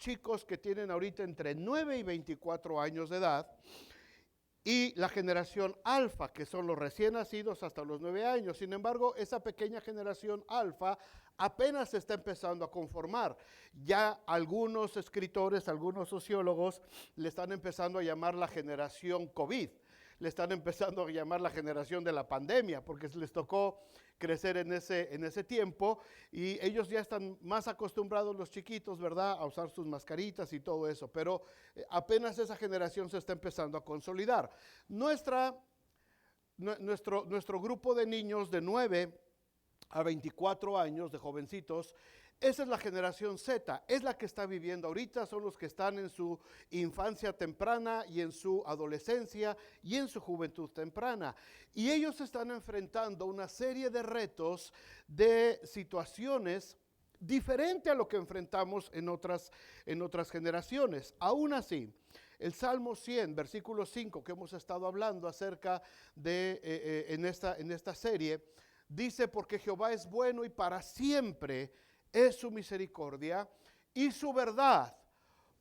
chicos que tienen ahorita entre 9 y 24 años de edad, y la generación alfa, que son los recién nacidos hasta los 9 años. Sin embargo, esa pequeña generación alfa apenas se está empezando a conformar. Ya algunos escritores, algunos sociólogos le están empezando a llamar la generación COVID. Le están empezando a llamar la generación de la pandemia, porque les tocó crecer en ese tiempo, y ellos ya están más acostumbrados, los chiquitos, ¿verdad?, a usar sus mascaritas y todo eso, pero apenas esa generación se está empezando a consolidar. Nuestro grupo de niños de 9 a 24 años, de jovencitos, esa es la generación Z, es la que está viviendo ahorita, son los que están en su infancia temprana y en su adolescencia y en su juventud temprana. Y ellos están enfrentando una serie de retos, de situaciones diferentes a lo que enfrentamos en otras generaciones. Aún así, el Salmo 100, versículo 5, que hemos estado hablando acerca de en esta serie, dice: porque Jehová es bueno y para siempre es su misericordia y su verdad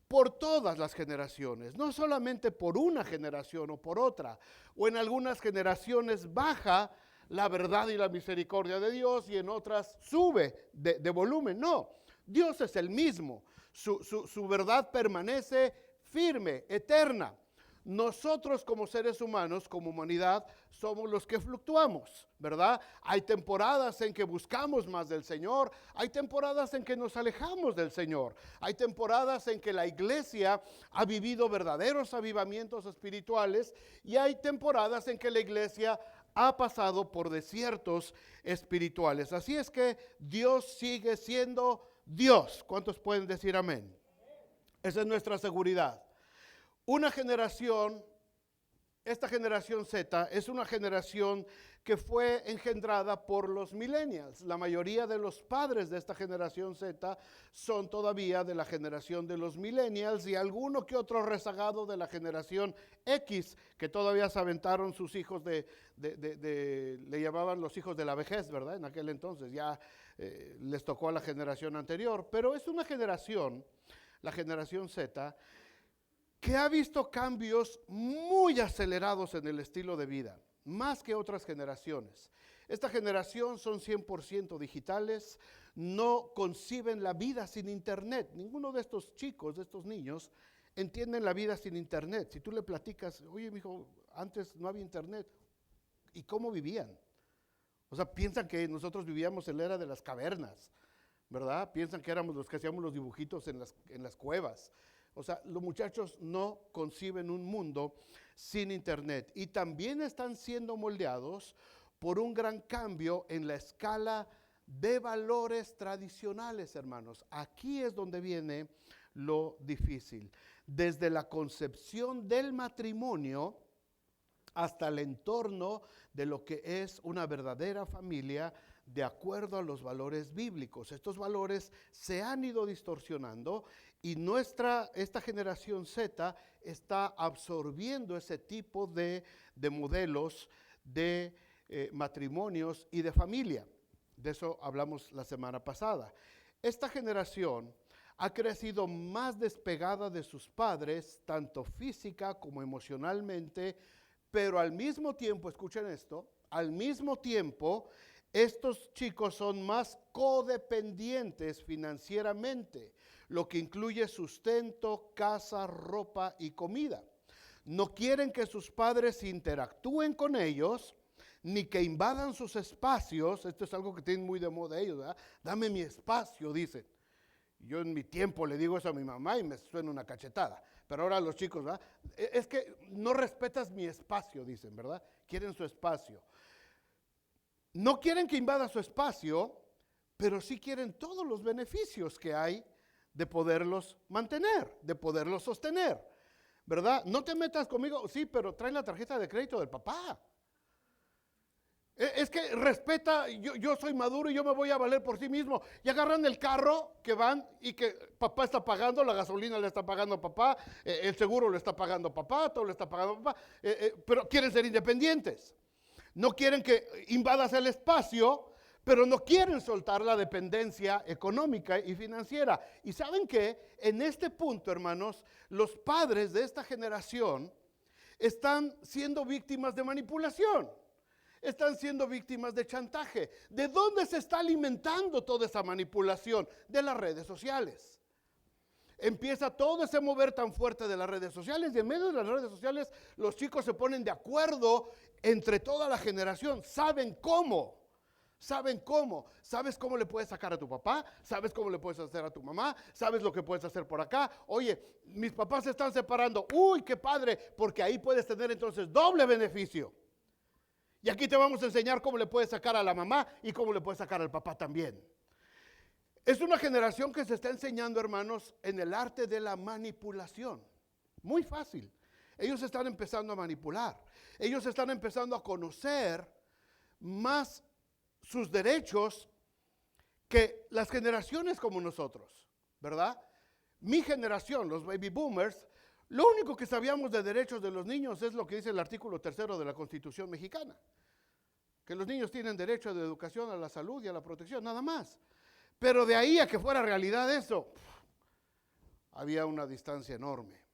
por todas las generaciones, no solamente por una generación o por otra, o en algunas generaciones baja la verdad y la misericordia de Dios y en otras sube de volumen. No, Dios es el mismo, su verdad permanece firme, eterna. Nosotros como seres humanos, como humanidad, somos los que fluctuamos, ¿verdad? Hay temporadas en que buscamos más del Señor, hay temporadas en que nos alejamos del Señor, hay temporadas en que la iglesia ha vivido verdaderos avivamientos espirituales, y hay temporadas en que la iglesia ha pasado por desiertos espirituales. Así es que Dios sigue siendo Dios. ¿Cuántos pueden decir amén? Esa es nuestra seguridad. Una generación, esta generación Z, es una generación que fue engendrada por los millennials. La mayoría de los padres de esta generación Z son todavía de la generación de los millennials, y alguno que otro rezagado de la generación X, que todavía se aventaron sus hijos le llamaban los hijos de la vejez, ¿verdad? En aquel entonces ya les tocó a la generación anterior, pero es una generación, la generación Z, que ha visto cambios muy acelerados en el estilo de vida, más que otras generaciones. Esta generación son 100% digitales, no conciben la vida sin internet. Ninguno de estos chicos, de estos niños, entienden la vida sin internet. Si tú le platicas: oye, mijo, antes no había internet, ¿y cómo vivían? O sea, piensan que nosotros vivíamos en la era de las cavernas, ¿verdad? Piensan que éramos los que hacíamos los dibujitos en las cuevas. O sea, los muchachos no conciben un mundo sin internet, y también están siendo moldeados por un gran cambio en la escala de valores tradicionales, hermanos. Aquí es donde viene lo difícil. Desde la concepción del matrimonio hasta el entorno de lo que es una verdadera familia de acuerdo a los valores bíblicos. Estos valores se han ido distorsionando, y esta generación Z está absorbiendo ese tipo de modelos de matrimonios y de familia. De eso hablamos la semana pasada. Esta generación ha crecido más despegada de sus padres, tanto física como emocionalmente, pero al mismo tiempo, escuchen esto, al mismo tiempo, estos chicos son más codependientes financieramente, lo que incluye sustento, casa, ropa y comida. No quieren que sus padres interactúen con ellos, ni que invadan sus espacios. Esto es algo que tienen muy de moda ellos, ¿verdad? Dame mi espacio, dicen. Yo en mi tiempo le digo eso a mi mamá y me suena una cachetada. Pero ahora los chicos, ¿verdad? Es que no respetas mi espacio, dicen, ¿verdad? Quieren su espacio. No quieren que invada su espacio, pero sí quieren todos los beneficios que hay de poderlos mantener, de poderlos sostener, ¿verdad? No te metas conmigo, sí, pero trae la tarjeta de crédito del papá. Es que respeta, yo soy maduro y yo me voy a valer por sí mismo. Y agarran el carro que van y que papá está pagando, la gasolina le está pagando papá, el seguro le está pagando papá, todo le está pagando papá, pero quieren ser independientes. No quieren que invadas el espacio, pero no quieren soltar la dependencia económica y financiera. Y saben que en este punto, hermanos, los padres de esta generación están siendo víctimas de manipulación, están siendo víctimas de chantaje. ¿De dónde se está alimentando toda esa manipulación? De las redes sociales. Empieza todo ese mover tan fuerte de las redes sociales, y en medio de las redes sociales los chicos se ponen de acuerdo entre toda la generación. Saben cómo. ¿Sabes cómo le puedes sacar a tu papá? ¿Sabes cómo le puedes hacer a tu mamá? ¿Sabes lo que puedes hacer por acá? Oye, mis papás se están separando. Uy, qué padre, porque ahí puedes tener entonces doble beneficio. Y aquí te vamos a enseñar cómo le puedes sacar a la mamá y cómo le puedes sacar al papá también. Es una generación que se está enseñando, hermanos, en el arte de la manipulación. Muy fácil. Ellos están empezando a manipular. Ellos están empezando a conocer más sus derechos que las generaciones como nosotros, ¿verdad? Mi generación, los baby boomers, lo único que sabíamos de derechos de los niños es lo que dice el artículo 3 de la Constitución mexicana, que los niños tienen derecho a la educación, a la salud y a la protección, nada más. Pero de ahí a que fuera realidad eso, había una distancia enorme.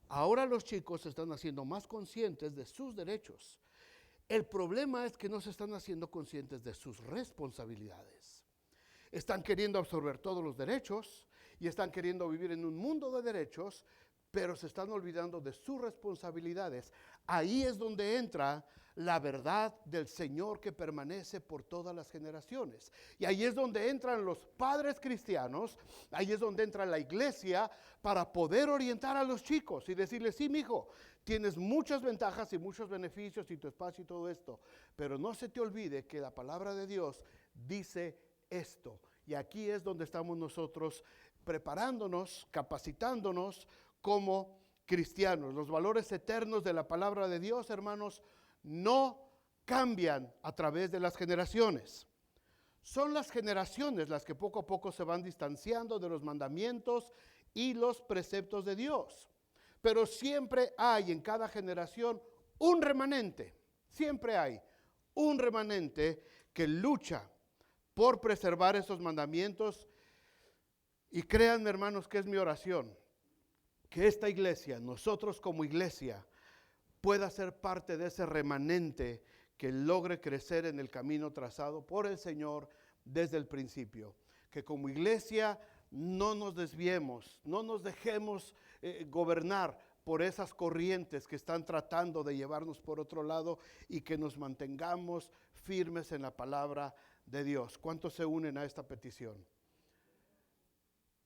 Ahora los chicos se están haciendo más conscientes de sus derechos. El problema es que no se están haciendo conscientes de sus responsabilidades. Están queriendo absorber todos los derechos y están queriendo vivir en un mundo de derechos, pero se están olvidando de sus responsabilidades. Ahí es donde entra la verdad del Señor que permanece por todas las generaciones. Y ahí es donde entran los padres cristianos, ahí es donde entra la iglesia para poder orientar a los chicos y decirles, sí, mijo, tienes muchas ventajas y muchos beneficios y tu espacio y todo esto, pero no se te olvide que la palabra de Dios dice esto. Y aquí es donde estamos nosotros preparándonos, capacitándonos como cristianos. Los valores eternos de la palabra de Dios, hermanos, no cambian a través de las generaciones. Son las generaciones las que poco a poco se van distanciando de los mandamientos y los preceptos de Dios. Pero siempre hay en cada generación un remanente, siempre hay un remanente que lucha por preservar esos mandamientos. Y créanme, hermanos, que es mi oración, que esta iglesia, nosotros como iglesia, pueda ser parte de ese remanente que logre crecer en el camino trazado por el Señor desde el principio. Que como iglesia no nos desviemos, no nos dejemos gobernar por esas corrientes que están tratando de llevarnos por otro lado, y que nos mantengamos firmes en la palabra de Dios. ¿Cuántos se unen a esta petición?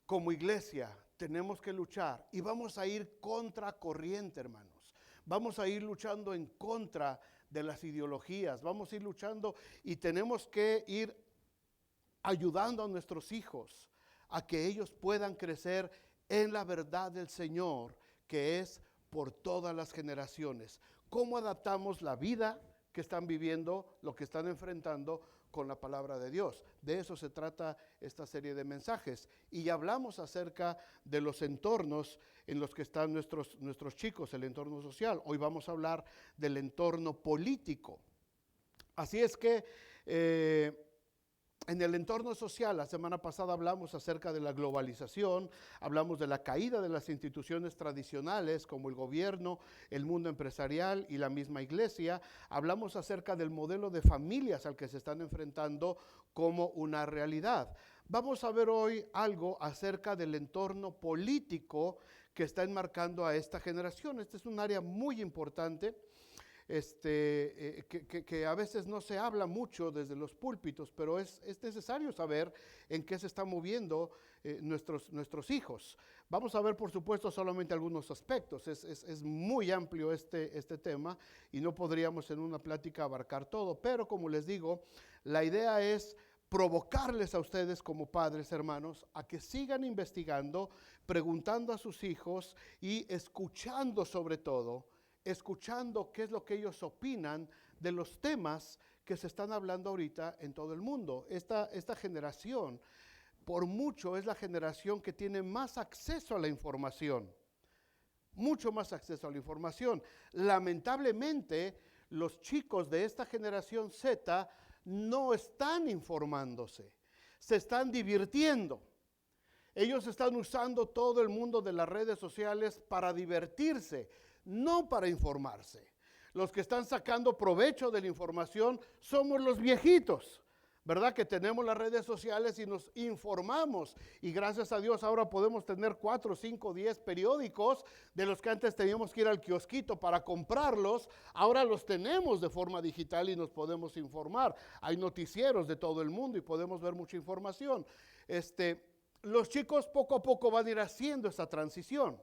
Como iglesia tenemos que luchar y vamos a ir contra corriente, hermanos. Vamos a ir luchando en contra de las ideologías, vamos a ir luchando y tenemos que ir ayudando a nuestros hijos a que ellos puedan crecer en la verdad del Señor, que es por todas las generaciones. ¿Cómo adaptamos la vida que están viviendo, lo que están enfrentando con la palabra de Dios? De eso se trata esta serie de mensajes. Y hablamos acerca de los entornos en los que están nuestros chicos, el entorno social. Hoy vamos a hablar del entorno político. Así es que en el entorno social, la semana pasada hablamos acerca de la globalización, hablamos de la caída de las instituciones tradicionales como el gobierno, el mundo empresarial y la misma iglesia. Hablamos acerca del modelo de familias al que se están enfrentando como una realidad. Vamos a ver hoy algo acerca del entorno político que está enmarcando a esta generación. Este es un área muy importante. Que a veces no se habla mucho desde los púlpitos, pero es necesario saber en qué se están moviendo nuestros hijos. Vamos a ver, por supuesto, solamente algunos aspectos. Es muy amplio este tema y no podríamos en una plática abarcar todo, pero como les digo, la idea es provocarles a ustedes como padres, hermanos, a que sigan investigando, preguntando a sus hijos y escuchando sobre todo, escuchando qué es lo que ellos opinan de los temas que se están hablando ahorita en todo el mundo. Esta generación, por mucho, es la generación que tiene más acceso a la información, mucho más acceso a la información. Lamentablemente, los chicos de esta generación Z no están informándose, se están divirtiendo. Ellos están usando todo el mundo de las redes sociales para divertirse, no para informarse. Los que están sacando provecho de la información somos los viejitos, ¿verdad? Que tenemos las redes sociales y nos informamos. Y gracias a Dios ahora podemos tener 4, 5, 10 periódicos de los que antes teníamos que ir al kiosquito para comprarlos. Ahora los tenemos de forma digital y nos podemos informar. Hay noticieros de todo el mundo y podemos ver mucha información. Los chicos poco a poco van a ir haciendo esta transición,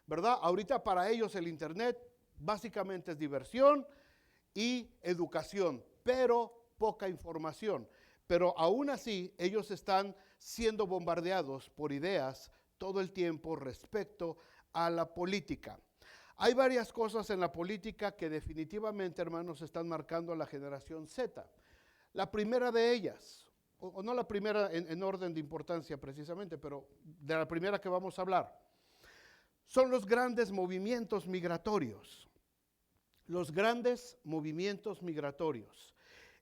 ¿verdad? Ahorita para ellos el internet básicamente es diversión y educación, pero poca información. Pero aún así ellos están siendo bombardeados por ideas todo el tiempo respecto a la política. Hay varias cosas en la política que definitivamente, hermanos, están marcando a la generación Z. La primera de ellas, o no la primera en orden de importancia precisamente, pero de la primera que vamos a hablar, son los grandes movimientos migratorios. Los grandes movimientos migratorios.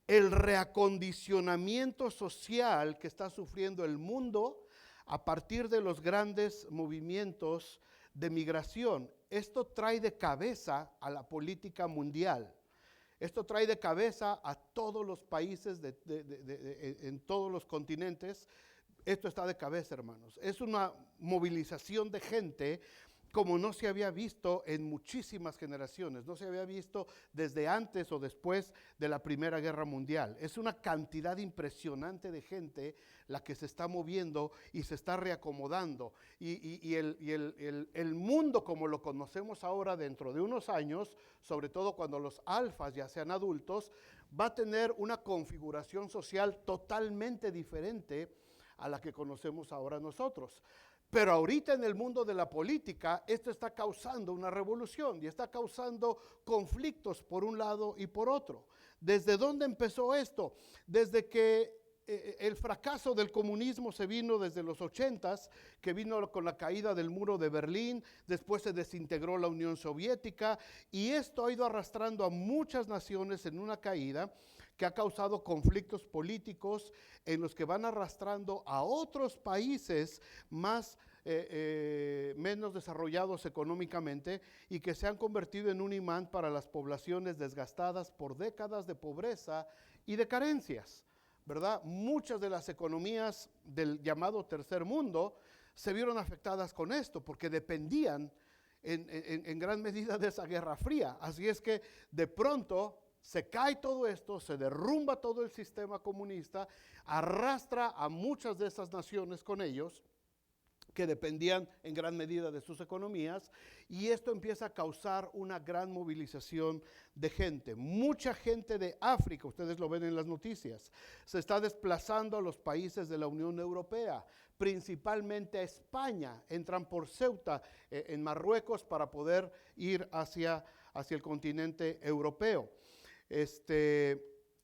El reacondicionamiento social que está sufriendo el mundo a partir de los grandes movimientos de migración. Esto trae de cabeza a la política mundial. Esto trae de cabeza a todos los países en todos los continentes. Esto está de cabeza, hermanos. Es una movilización de gente como no se había visto en muchísimas generaciones, no se había visto desde antes o después de la Primera Guerra Mundial. Es una cantidad impresionante de gente la que se está moviendo y se está reacomodando. Y el mundo como lo conocemos ahora dentro de unos años, sobre todo cuando los alfas ya sean adultos, va a tener una configuración social totalmente diferente a la que conocemos ahora nosotros. Pero ahorita en el mundo de la política, esto está causando una revolución y está causando conflictos por un lado y por otro. ¿Desde dónde empezó esto? Desde que el fracaso del comunismo se vino desde los 80s, que vino con la caída del muro de Berlín, después se desintegró la Unión Soviética y esto ha ido arrastrando a muchas naciones en una caída que ha causado conflictos políticos en los que van arrastrando a otros países menos desarrollados económicamente y que se han convertido en un imán para las poblaciones desgastadas por décadas de pobreza y de carencias, ¿verdad? Muchas de las economías del llamado tercer mundo se vieron afectadas con esto porque dependían en gran medida de esa Guerra Fría. Así es que de pronto se cae todo esto, se derrumba todo el sistema comunista, arrastra a muchas de esas naciones con ellos, que dependían en gran medida de sus economías, y esto empieza a causar una gran movilización de gente. Mucha gente de África, ustedes lo ven en las noticias, se está desplazando a los países de la Unión Europea, principalmente a España, entran por Ceuta en Marruecos para poder ir hacia el continente europeo.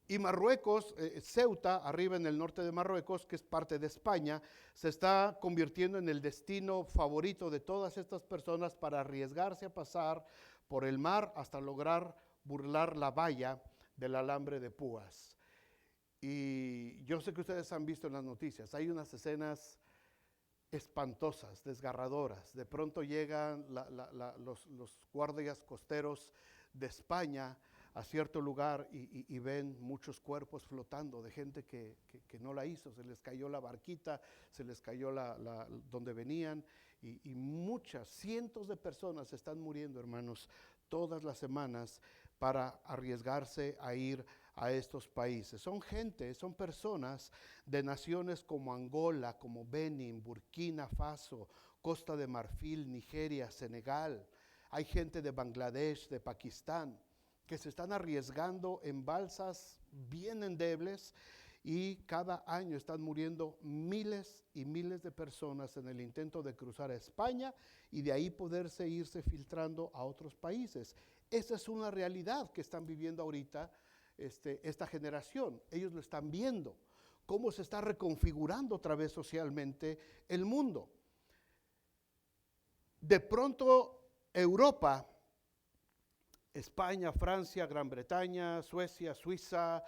Y Marruecos, Ceuta, arriba en el norte de Marruecos, que es parte de España, se está convirtiendo en el destino favorito de todas estas personas para arriesgarse a pasar por el mar hasta lograr burlar la valla del alambre de púas. Y yo sé que ustedes han visto en las noticias, hay unas escenas espantosas, desgarradoras. De pronto llegan los guardias costeros de España a cierto lugar y ven muchos cuerpos flotando de gente que no la hizo, se les cayó la barquita, se les cayó donde venían y muchas, cientos de personas están muriendo, hermanos, todas las semanas para arriesgarse a ir a estos países. Son gente, son personas de naciones como Angola, como Benin, Burkina Faso, Costa de Marfil, Nigeria, Senegal. Hay gente de Bangladesh, de Pakistán, que se están arriesgando en balsas bien endebles y cada año están muriendo miles y miles de personas en el intento de cruzar a España y de ahí poderse irse filtrando a otros países. Esa es una realidad que están viviendo ahorita esta generación. Ellos lo están viendo, cómo se está reconfigurando otra vez socialmente el mundo. De pronto Europa España, Francia, Gran Bretaña, Suecia, Suiza,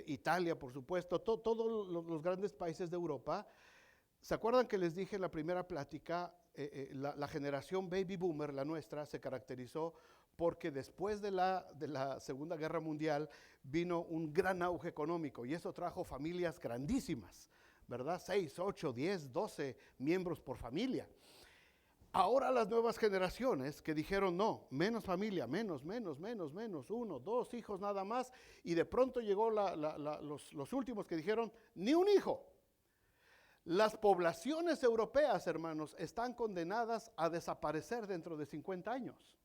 Italia, por supuesto, todos los grandes países de Europa. ¿Se acuerdan que les dije en la primera plática, la generación baby boomer, la nuestra, se caracterizó porque después de la Segunda Guerra Mundial vino un gran auge económico y eso trajo familias grandísimas, ¿verdad? 6, 8, 10, 12 miembros por familia. Ahora las nuevas generaciones que dijeron no, menos familia, menos, 1, 2 hijos nada más, y de pronto llegó los últimos que dijeron ni un hijo. Las poblaciones europeas, hermanos, están condenadas a desaparecer dentro de 50 años.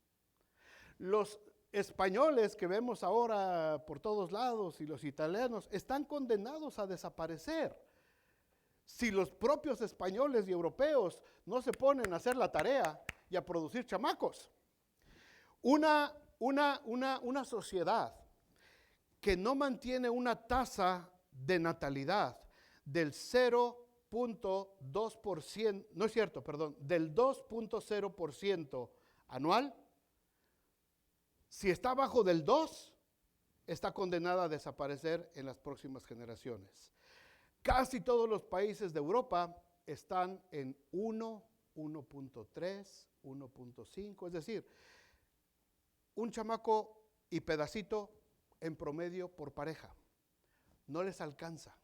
Los españoles que vemos ahora por todos lados y los italianos están condenados a desaparecer. Si los propios españoles y europeos no se ponen a hacer la tarea y a producir chamacos. Una sociedad que no mantiene una tasa de natalidad del 0.2%, no es cierto, perdón, del 2.0% anual, si está abajo del 2, está condenada a desaparecer en las próximas generaciones. Casi todos los países de Europa están en 1, 1.3, 1.5, es decir, un chamaco y pedacito en promedio por pareja. No les alcanza,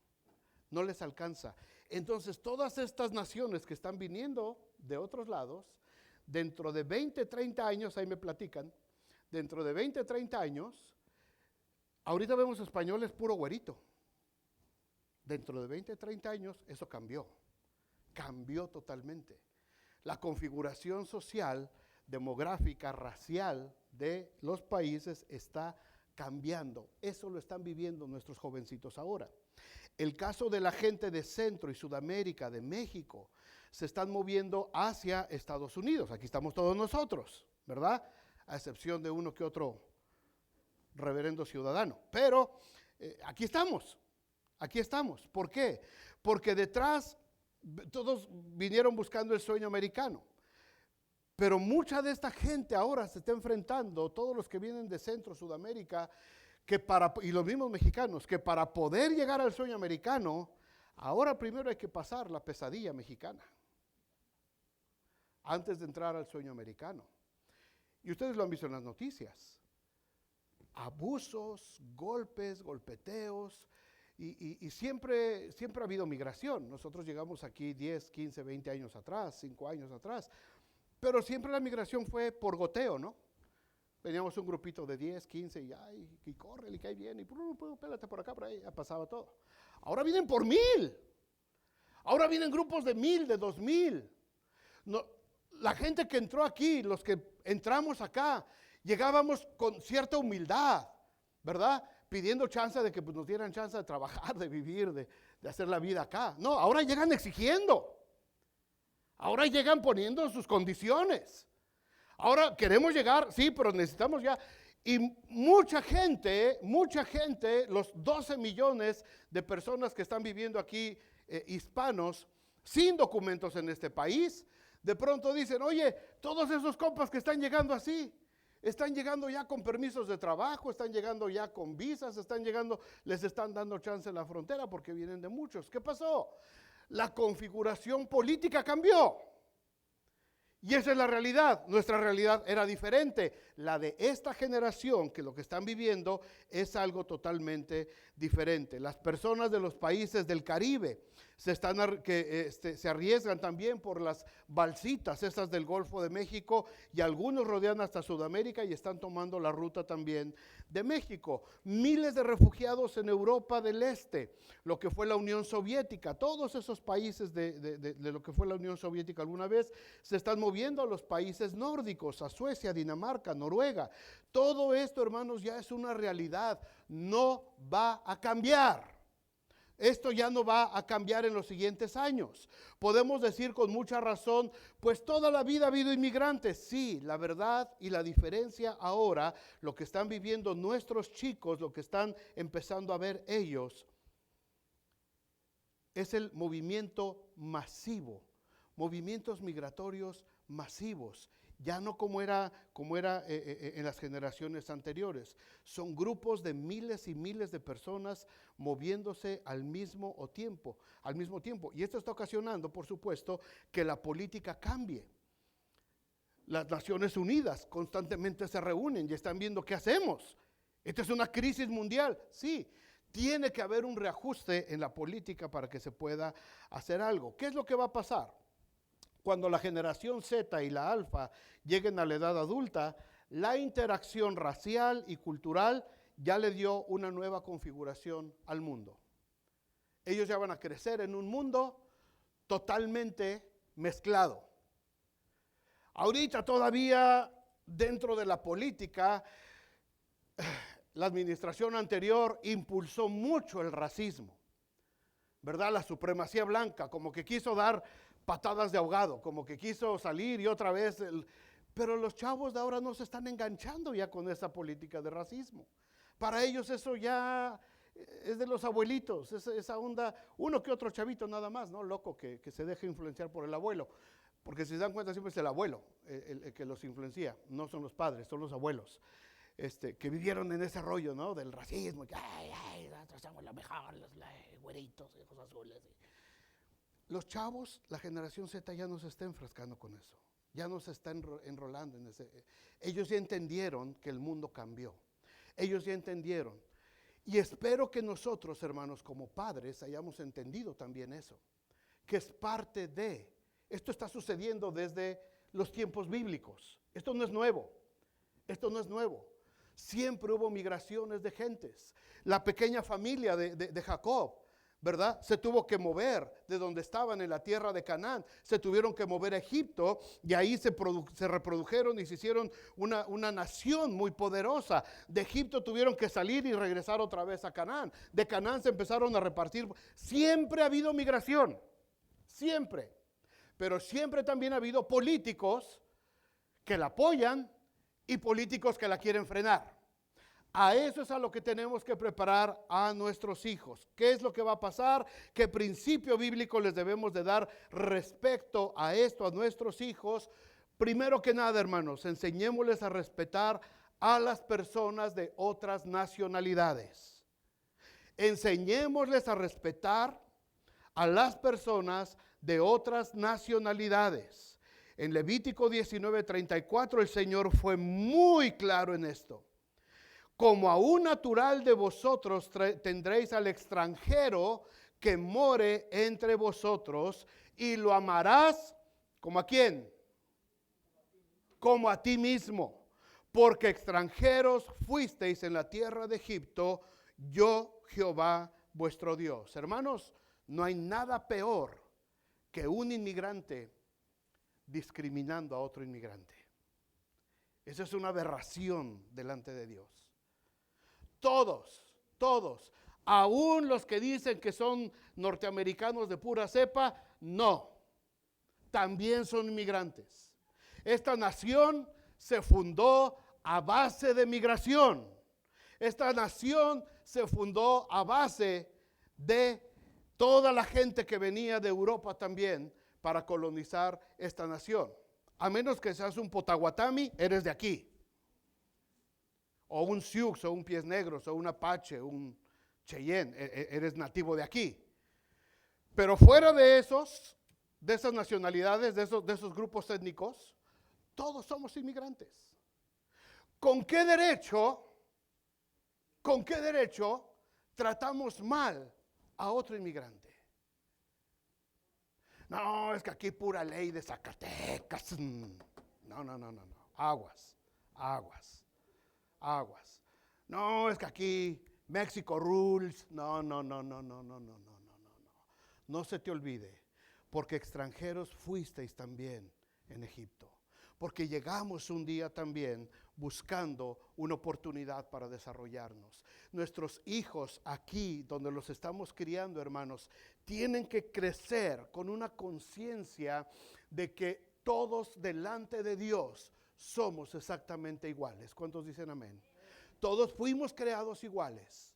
no les alcanza. Entonces, todas estas naciones que están viniendo de otros lados, dentro de 20, 30 años, ahí me platican, dentro de 20, 30 años, ahorita vemos españoles puro güerito. Dentro de 20, 30 años, eso cambió totalmente. La configuración social, demográfica, racial de los países está cambiando. Eso lo están viviendo nuestros jovencitos ahora. El caso de la gente de Centro y Sudamérica, de México, se están moviendo hacia Estados Unidos. Aquí estamos todos nosotros, ¿verdad? A excepción de uno que otro reverendo ciudadano. Pero aquí estamos. Aquí estamos. ¿Por qué? Porque detrás todos vinieron buscando el sueño americano. Pero mucha de esta gente ahora se está enfrentando, todos los que vienen de Centro, Sudamérica, y los mismos mexicanos, que para poder llegar al sueño americano, ahora primero hay que pasar la pesadilla mexicana, antes de entrar al sueño americano. Y ustedes lo han visto en las noticias. Abusos, golpes, golpeteos. Y siempre ha habido migración. Nosotros llegamos aquí 10, 15, 20 años atrás, 5 años atrás, pero siempre la migración fue por goteo, ¿no? Veníamos un grupito de 10, 15 y corre, y cae bien, y pélate por acá, por ahí, ya pasaba todo. Ahora vienen por 1000. Ahora vienen grupos de 1000, de 2000. No, la gente que entró aquí, los que entramos acá, llegábamos con cierta humildad, ¿verdad? Pidiendo chance de que nos dieran chance de trabajar, de vivir, de hacer la vida acá. No, ahora llegan exigiendo. Ahora llegan poniendo sus condiciones. Ahora queremos llegar, sí, pero necesitamos ya. Y mucha gente, los 12 millones de personas que están viviendo aquí, hispanos, sin documentos en este país, de pronto dicen, oye, todos esos compas que están llegando así, están llegando ya con permisos de trabajo, están llegando ya con visas, les están dando chance en la frontera porque vienen de muchos. ¿Qué pasó? La configuración política cambió. Y esa es la realidad. Nuestra realidad era diferente. La de esta generación, que lo que están viviendo es algo totalmente diferente. Las personas de los países del Caribe se arriesgan también por las balsitas, esas del Golfo de México, y algunos rodean hasta Sudamérica y están tomando la ruta también de México. Miles de refugiados en Europa del Este, lo que fue la Unión Soviética, todos esos países de lo que fue la Unión Soviética alguna vez, se están moviendo a los países nórdicos, a Suecia, Dinamarca, Noruega. Todo esto, hermanos, ya es una realidad, no va a cambiar. Esto ya no va a cambiar en los siguientes años. Podemos decir con mucha razón, pues toda la vida ha habido inmigrantes. Sí, la verdad y la diferencia ahora, lo que están viviendo nuestros chicos, lo que están empezando a ver ellos, es el movimiento masivo, movimientos migratorios masivos. Ya no como era en las generaciones anteriores. Son grupos de miles y miles de personas moviéndose al mismo tiempo. Y esto está ocasionando, por supuesto, que la política cambie. Las Naciones Unidas constantemente se reúnen y están viendo qué hacemos. Esta es una crisis mundial. Sí, tiene que haber un reajuste en la política para que se pueda hacer algo. ¿Qué es lo que va a pasar? Cuando la generación Z y la alfa lleguen a la edad adulta, la interacción racial y cultural ya le dio una nueva configuración al mundo. Ellos ya van a crecer en un mundo totalmente mezclado. Ahorita todavía dentro de la política, la administración anterior impulsó mucho el racismo, ¿verdad? La supremacía blanca, como que quiso dar patadas de ahogado, como que quiso salir y otra vez, pero los chavos de ahora no se están enganchando ya con esa política de racismo. Para ellos eso ya es de los abuelitos, esa onda, uno que otro chavito nada más, ¿no? Loco que se deje influenciar por el abuelo, porque si se dan cuenta siempre es el abuelo el que los influencia, no son los padres, son los abuelos. Que vivieron en ese rollo, ¿no? Del racismo, que nosotros somos lo mejor, los güeritos, ojos azules. Los chavos, la generación Z ya no se está enfrascando con eso, ya no se está enrolando en ese. Ellos ya entendieron que el mundo cambió, ellos ya entendieron. Y espero que nosotros, hermanos, como padres, hayamos entendido también eso, que es parte de. Esto está sucediendo desde los tiempos bíblicos, esto no es nuevo, esto no es nuevo. Siempre hubo migraciones de gentes. La pequeña familia de Jacob, ¿verdad? Se tuvo que mover de donde estaban en la tierra de Canaán. Se tuvieron que mover a Egipto y ahí se reprodujeron y se hicieron una nación muy poderosa. De Egipto tuvieron que salir y regresar otra vez a Canaán. De Canaán se empezaron a repartir. Siempre ha habido migración, siempre. Pero siempre también ha habido políticos que la apoyan y políticos que la quieren frenar. A eso es a lo que tenemos que preparar a nuestros hijos. ¿Qué es lo que va a pasar? ¿Qué principio bíblico les debemos de dar respecto a esto a nuestros hijos? Primero que nada, hermanos, enseñémosles a respetar a las personas de otras nacionalidades. Enseñémosles a respetar a las personas de otras nacionalidades. En Levítico 19:34 el Señor fue muy claro en esto. Como a un natural de vosotros tendréis al extranjero que more entre vosotros y lo amarás, ¿como a quién? Como a ti mismo, porque extranjeros fuisteis en la tierra de Egipto, yo Jehová vuestro Dios. Hermanos, no hay nada peor que un inmigrante discriminando a otro inmigrante. Eso es una aberración delante de Dios. Todos, aún los que dicen que son norteamericanos de pura cepa, no, también son inmigrantes. Esta nación se fundó a base de migración. Esta nación se fundó a base de toda la gente que venía de Europa también para colonizar esta nación. A menos que seas un Potawatomi, eres de aquí. O un Sioux, o un Pies Negros, o un Apache, un Cheyenne, eres nativo de aquí. Pero fuera de esas nacionalidades, de esos grupos étnicos, todos somos inmigrantes. ¿Con qué derecho tratamos mal a otro inmigrante? No, es que aquí pura ley de Zacatecas. No. Aguas. No, es que aquí México rules. No. No se te olvide, porque extranjeros fuisteis también en Egipto. Porque llegamos un día también buscando una oportunidad para desarrollarnos. Nuestros hijos aquí, donde los estamos criando, hermanos, tienen que crecer con una conciencia de que todos delante de Dios somos exactamente iguales. ¿Cuántos dicen amén? Todos fuimos creados iguales.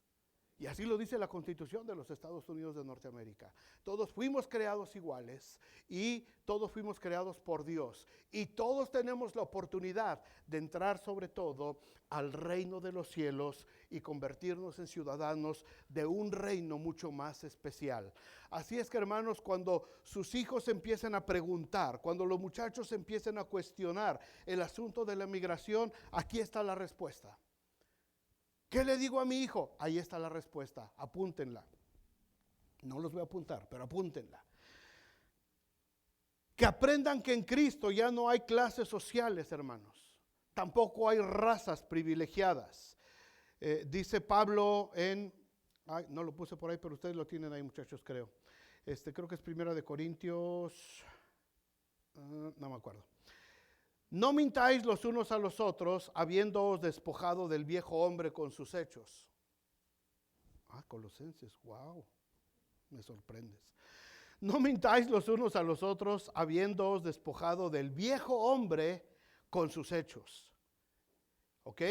Y así lo dice la Constitución de los Estados Unidos de Norteamérica. Todos fuimos creados iguales y todos fuimos creados por Dios. Y todos tenemos la oportunidad de entrar sobre todo al reino de los cielos y convertirnos en ciudadanos de un reino mucho más especial. Así es que, hermanos, cuando sus hijos empiecen a preguntar, cuando los muchachos empiecen a cuestionar el asunto de la migración, aquí está la respuesta. ¿Qué le digo a mi hijo? Ahí está la respuesta, apúntenla. No los voy a apuntar, pero apúntenla. Que aprendan que en Cristo ya no hay clases sociales, hermanos. Tampoco hay razas privilegiadas. Dice Pablo no lo puse por ahí, pero ustedes lo tienen ahí, muchachos, creo. Creo que es 1 Corintios, no me acuerdo. No mintáis los unos a los otros, habiéndoos despojado del viejo hombre con sus hechos. Colosenses, wow, me sorprendes. No mintáis los unos a los otros, habiéndoos despojado del viejo hombre con sus hechos. ¿Ok?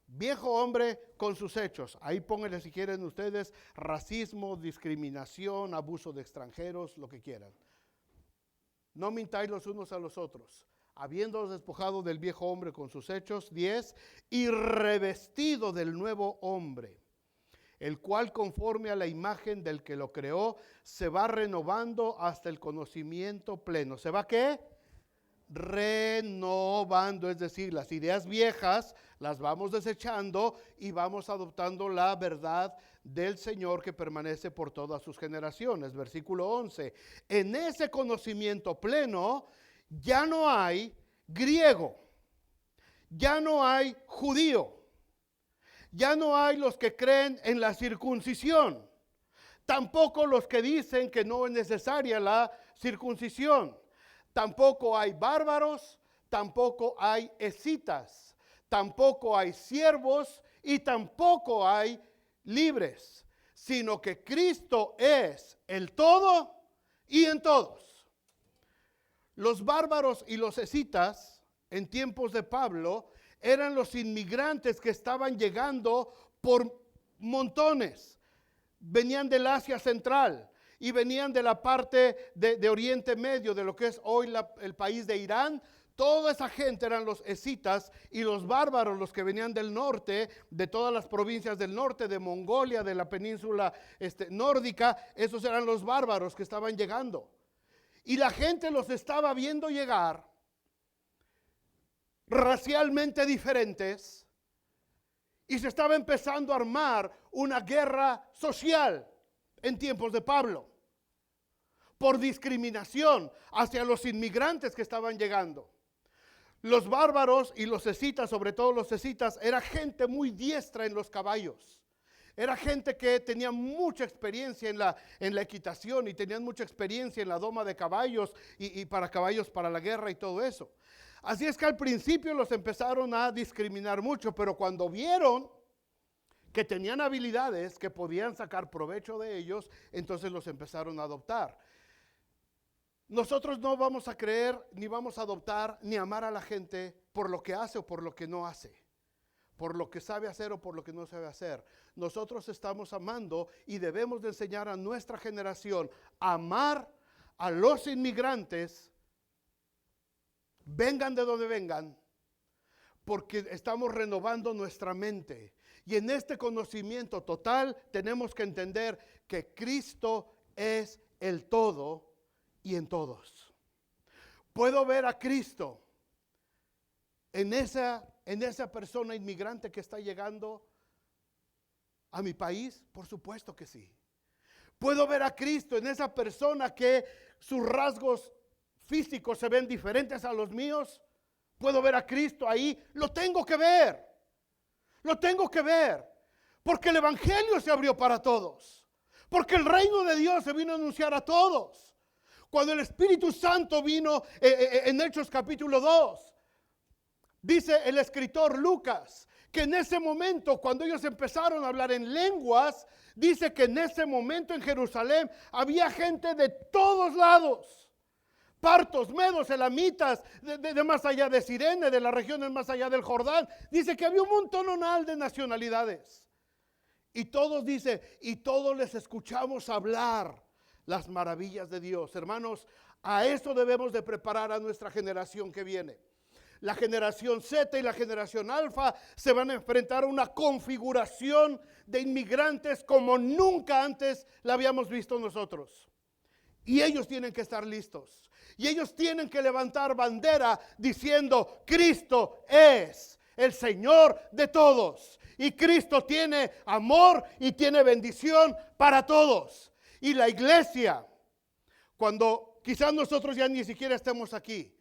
Viejo hombre con sus hechos. Ahí pónganle si quieren ustedes racismo, discriminación, abuso de extranjeros, lo que quieran. No mintáis los unos a los otros, habiéndoos despojado del viejo hombre con sus hechos. 10, y revestido del nuevo hombre, el cual conforme a la imagen del que lo creó, se va renovando hasta el conocimiento pleno. ¿Se va qué? Renovando, es decir, las ideas viejas las vamos desechando y vamos adoptando la verdad del Señor que permanece por todas sus generaciones. Versículo 11, en ese conocimiento pleno ya no hay griego, ya no hay judío, ya no hay los que creen en la circuncisión, tampoco los que dicen que no es necesaria la circuncisión, tampoco hay bárbaros, tampoco hay escitas, tampoco hay siervos y tampoco hay libres, sino que Cristo es el todo y en todos. Los bárbaros y los escitas en tiempos de Pablo eran los inmigrantes que estaban llegando por montones. Venían del Asia Central y venían de la parte de Oriente Medio, de lo que es hoy el país de Irán. Toda esa gente eran los escitas, y los bárbaros, los que venían del norte, de todas las provincias del norte, de Mongolia, de la península nórdica, esos eran los bárbaros que estaban llegando. Y la gente los estaba viendo llegar, racialmente diferentes, y se estaba empezando a armar una guerra social en tiempos de Pablo, por discriminación hacia los inmigrantes que estaban llegando. Los bárbaros y los escitas, sobre todo los escitas, era gente muy diestra en los caballos. Era gente que tenía mucha experiencia en la equitación, y tenían mucha experiencia en la doma de caballos y para caballos para la guerra y todo eso. Así es que al principio los empezaron a discriminar mucho, pero cuando vieron que tenían habilidades, que podían sacar provecho de ellos, entonces los empezaron a adoptar. Nosotros no vamos a creer, ni vamos a adoptar, ni amar a la gente por lo que hace o por lo que no hace, por lo que sabe hacer o por lo que no sabe hacer. Nosotros estamos amando y debemos de enseñar a nuestra generación a amar a los inmigrantes, vengan de donde vengan, porque estamos renovando nuestra mente. Y en este conocimiento total tenemos que entender que Cristo es el todo y en todos. Puedo ver a Cristo en esa persona inmigrante que está llegando a mi país. Por supuesto que sí. Puedo ver a Cristo en esa persona que sus rasgos físicos se ven diferentes a los míos. Puedo ver a Cristo ahí. Lo tengo que ver. Lo tengo que ver. Porque el evangelio se abrió para todos. Porque el reino de Dios se vino a anunciar a todos. Cuando el Espíritu Santo vino en Hechos capítulo 2, dice el escritor Lucas, que en ese momento, cuando ellos empezaron a hablar en lenguas, dice que en ese momento en Jerusalén había gente de todos lados. Partos, medos, elamitas, de más allá de Cirene, de las regiones más allá del Jordán. Dice que había un montonal de nacionalidades. Y todos dice, y todos les escuchamos hablar las maravillas de Dios. Hermanos, a eso debemos de preparar a nuestra generación que viene. La generación Z y la generación Alfa se van a enfrentar a una configuración de inmigrantes como nunca antes la habíamos visto nosotros. Y ellos tienen que estar listos. Y ellos tienen que levantar bandera diciendo, Cristo es el Señor de todos. Y Cristo tiene amor y tiene bendición para todos. Y la iglesia, cuando quizás nosotros ya ni siquiera estemos aquí,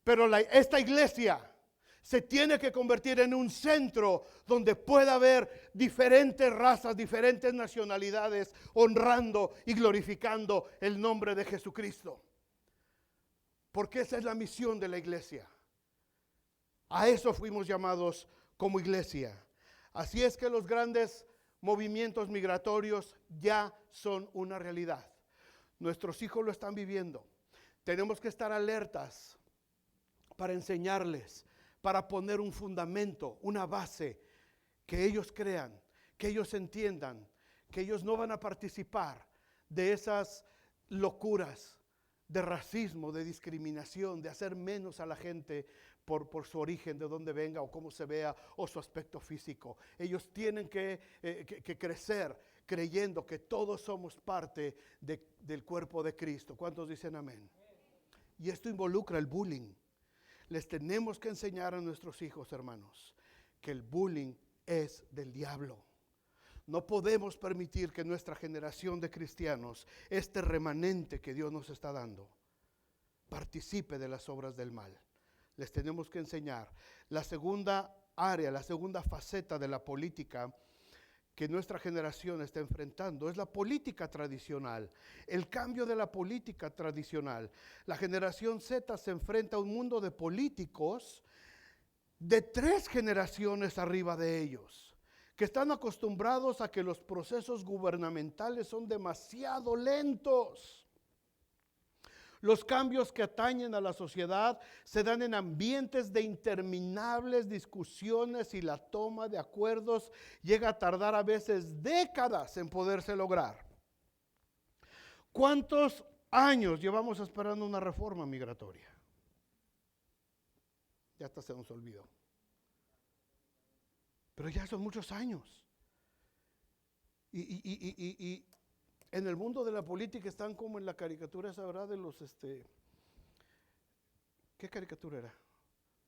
pero esta iglesia se tiene que convertir en un centro donde pueda haber diferentes razas, diferentes nacionalidades, honrando y glorificando el nombre de Jesucristo. Porque esa es la misión de la iglesia. A eso fuimos llamados como iglesia. Así es que los grandes movimientos migratorios ya son una realidad. Nuestros hijos lo están viviendo. Tenemos que estar alertas para enseñarles, para poner un fundamento, una base, que ellos crean, que ellos entiendan, que ellos no van a participar de esas locuras de racismo, de discriminación, de hacer menos a la gente por su origen, de dónde venga o cómo se vea o su aspecto físico. Ellos tienen que crecer creyendo que todos somos parte del cuerpo de Cristo. ¿Cuántos dicen amén? Y esto involucra el bullying. Les tenemos que enseñar a nuestros hijos, hermanos, que el bullying es del diablo. No podemos permitir que nuestra generación de cristianos, este remanente que Dios nos está dando, participe de las obras del mal. Les tenemos que enseñar. La segunda área, la segunda faceta de la política que nuestra generación está enfrentando es la política tradicional, el cambio de la política tradicional. La generación Z se enfrenta a un mundo de políticos de 3 generaciones arriba de ellos, que están acostumbrados a que los procesos gubernamentales son demasiado lentos. Los cambios que atañen a la sociedad se dan en ambientes de interminables discusiones y la toma de acuerdos llega a tardar a veces décadas en poderse lograr. ¿Cuántos años llevamos esperando una reforma migratoria? Ya hasta se nos olvidó. Pero ya son muchos años. Y en el mundo de la política están como en la caricatura esa, ¿verdad? De los, ¿qué caricatura era?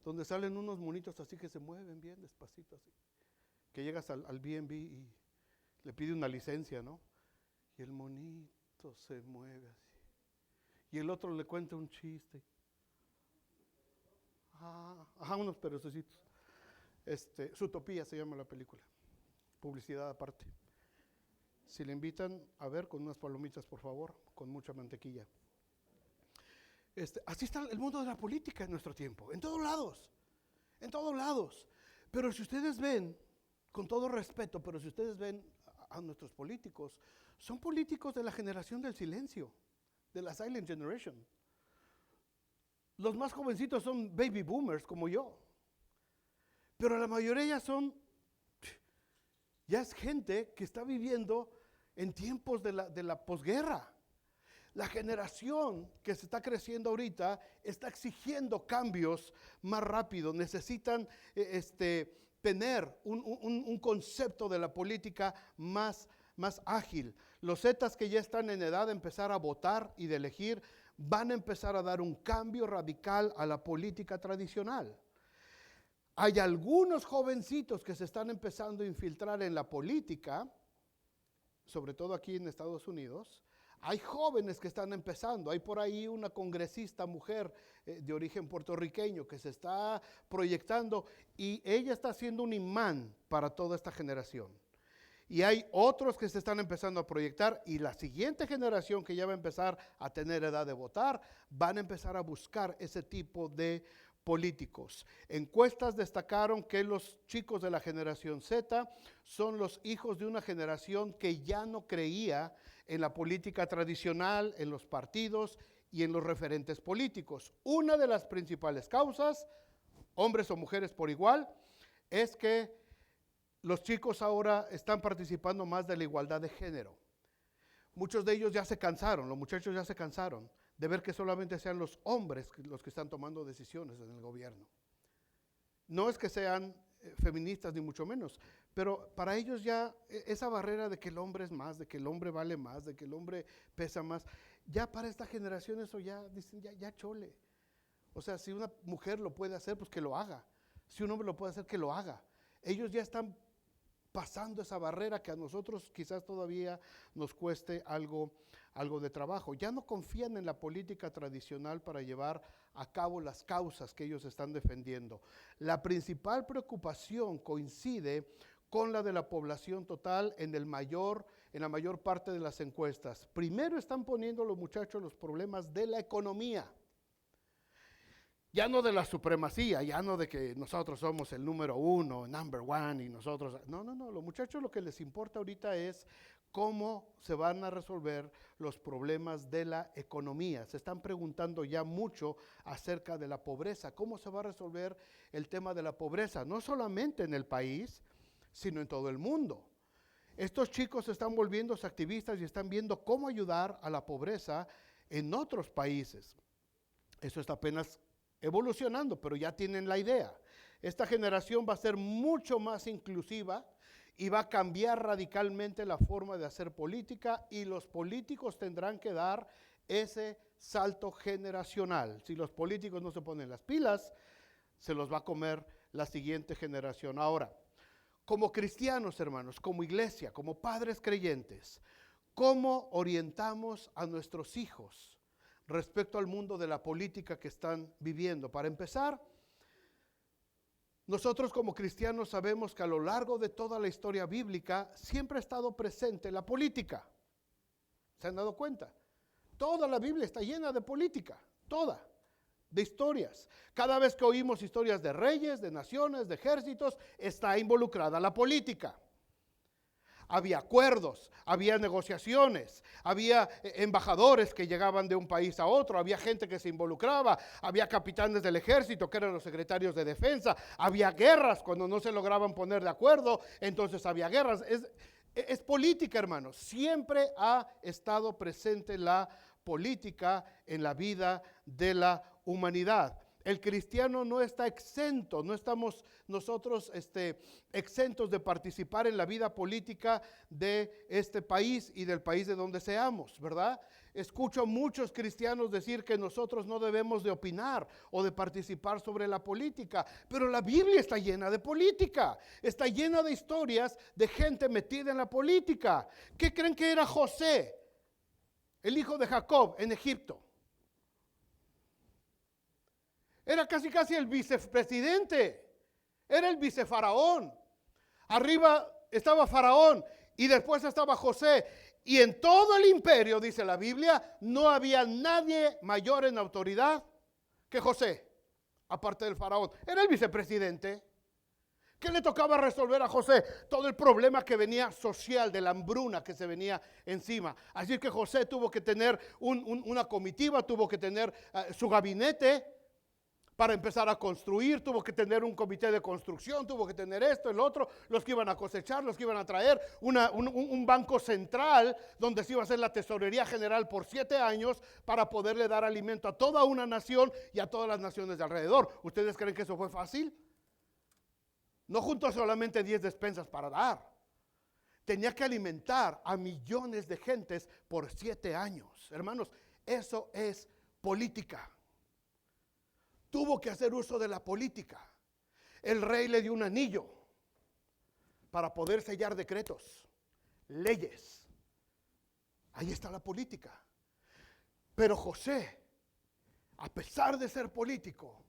Donde salen unos monitos así que se mueven bien despacito así. Que llegas al B&B y le pide una licencia, ¿no? Y el monito se mueve así. Y el otro le cuenta un chiste. Unos perecitos. Zootopía se llama la película. Publicidad aparte. Si le invitan a ver, con unas palomitas, por favor, con mucha mantequilla. Así está el mundo de la política en nuestro tiempo, en todos lados, en todos lados. Pero si ustedes ven, con todo respeto, pero si ustedes ven a nuestros políticos, son políticos de la generación del silencio, de la silent generation. Los más jovencitos son baby boomers como yo, pero la mayoría ya es gente que está viviendo en tiempos de la posguerra. La generación que se está creciendo ahorita está exigiendo cambios más rápido. Necesitan tener un concepto de la política más ágil. Los zetas que ya están en edad de empezar a votar y de elegir van a empezar a dar un cambio radical a la política tradicional. Hay algunos jovencitos que se están empezando a infiltrar en la política, sobre todo aquí en Estados Unidos. Hay jóvenes que están empezando. Hay por ahí una congresista mujer de origen puertorriqueño que se está proyectando y ella está siendo un imán para toda esta generación. Y hay otros que se están empezando a proyectar y la siguiente generación que ya va a empezar a tener edad de votar, van a empezar a buscar ese tipo de políticos. Encuestas destacaron que los chicos de la generación Z son los hijos de una generación que ya no creía en la política tradicional, en los partidos y en los referentes políticos. Una de las principales causas, hombres o mujeres por igual, es que los chicos ahora están participando más de la igualdad de género. Muchos de ellos ya se cansaron, los muchachos ya se cansaron de ver que solamente sean los hombres los que están tomando decisiones en el gobierno. No es que sean feministas ni mucho menos, pero para ellos ya esa barrera de que el hombre es más, de que el hombre vale más, de que el hombre pesa más, ya para esta generación eso ya dicen, ya chole. O sea, si una mujer lo puede hacer, pues que lo haga. Si un hombre lo puede hacer, que lo haga. Ellos ya están pasando esa barrera que a nosotros quizás todavía nos cueste algo de trabajo. Ya no confían en la política tradicional para llevar a cabo las causas que ellos están defendiendo. La principal preocupación coincide con la de la población total en la mayor parte de las encuestas. Primero están poniendo los muchachos los problemas de la economía. Ya no de la supremacía, ya no de que nosotros somos el número uno, number one, y nosotros, no, los muchachos lo que les importa ahorita es cómo se van a resolver los problemas de la economía. Se están preguntando ya mucho acerca de la pobreza, cómo se va a resolver el tema de la pobreza, no solamente en el país, sino en todo el mundo. Estos chicos se están volviéndose activistas y están viendo cómo ayudar a la pobreza en otros países. Eso está apenas evolucionando, pero ya tienen la idea. Esta generación va a ser mucho más inclusiva y va a cambiar radicalmente la forma de hacer política, y los políticos tendrán que dar ese salto generacional. Si los políticos no se ponen las pilas, se los va a comer la siguiente generación. Ahora, como cristianos, hermanos, como iglesia, como padres creyentes, ¿cómo orientamos a nuestros hijos respecto al mundo de la política que están viviendo? Para empezar, nosotros como cristianos sabemos que a lo largo de toda la historia bíblica siempre ha estado presente la política. ¿Se han dado cuenta? Toda la Biblia está llena de política, toda, de historias. Cada vez que oímos historias de reyes, de naciones, de ejércitos, está involucrada la política. Había acuerdos, había negociaciones, había embajadores que llegaban de un país a otro, había gente que se involucraba, había capitanes del ejército que eran los secretarios de defensa, había guerras cuando no se lograban poner de acuerdo, entonces había guerras. Es política, hermanos. Siempre ha estado presente la política en la vida de la humanidad. El cristiano no está exento, no estamos nosotros exentos de participar en la vida política de este país y del país de donde seamos, ¿verdad? Escucho a muchos cristianos decir que nosotros no debemos de opinar o de participar sobre la política, pero la Biblia está llena de política, está llena de historias de gente metida en la política. ¿Qué creen que era José, el hijo de Jacob, en Egipto? Era casi el vicepresidente, era el vicefaraón. Arriba estaba Faraón y después estaba José. Y en todo el imperio, dice la Biblia, no había nadie mayor en autoridad que José, aparte del faraón. Era el vicepresidente. ¿Qué le tocaba resolver a José? Todo el problema que venía social, de la hambruna que se venía encima. Así que José tuvo que tener una comitiva, tuvo que tener su gabinete para empezar a construir, tuvo que tener un comité de construcción, tuvo que tener esto, el otro, los que iban a cosechar, los que iban a traer, un banco central donde se iba a hacer la tesorería general por 7 años para poderle dar alimento a toda una nación y a todas las naciones de alrededor. ¿Ustedes creen que eso fue fácil? No juntó solamente 10 despensas para dar. Tenía que alimentar a millones de gentes por 7 años. Hermanos, eso es política. Tuvo que hacer uso de la política. El rey le dio un anillo para poder sellar decretos, leyes. Ahí está la política. Pero José, a pesar de ser político,